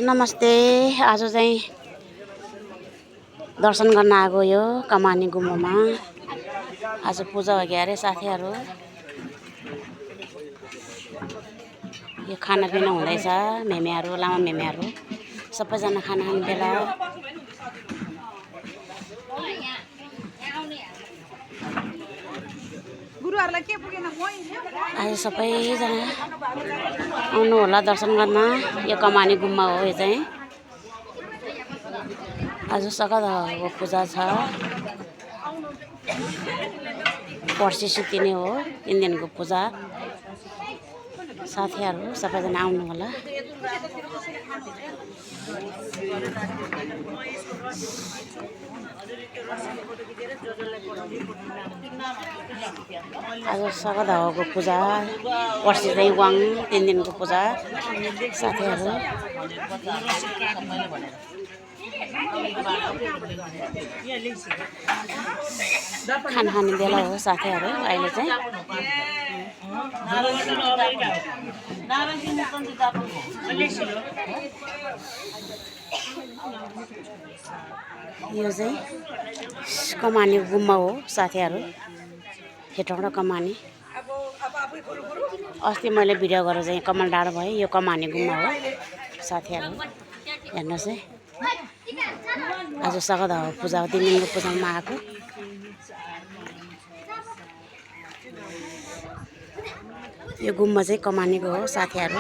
नमस्ते। आज चाहिँ दर्शन गर्न आएको यो कमानी गुम्बामा। आज पूजा हो क्या अरे साथीहरू। यो खानापिना हुँदैछ। मेमेहरू लामा मेमेहरू सबैजना खाना खाने बेला। आज सबैजना आउनु होला दर्शन गर्न। यो कमानी गुम्बा हो यो चाहिँ। आज सकदाको पूजा छ। पर्सि सुतिने हो 3 दिनको पूजा। साथीहरू सबैजना आउनु होला। आज सकदाको पूजा। पर्सि चाहिँ वाङ 3 दिनको पूजा। साथीहरू खाना खाने बेला हो साथीहरू। अहिले चाहिँ यो चाहिँ कमानी गुम्बा हो साथीहरू। हेटौँडा कमानी। अस्ति मैले भिडियो गरेर चाहिँ कमल डाँडा भएँ। यो कमानी गुम्बा हो साथीहरू। हेर्नुहोस् है। आज सकदाको पूजा हो। 3 दिनको पूजामा आएको। यो गुम्बा चाहिँ कमानीको हो साथीहरू।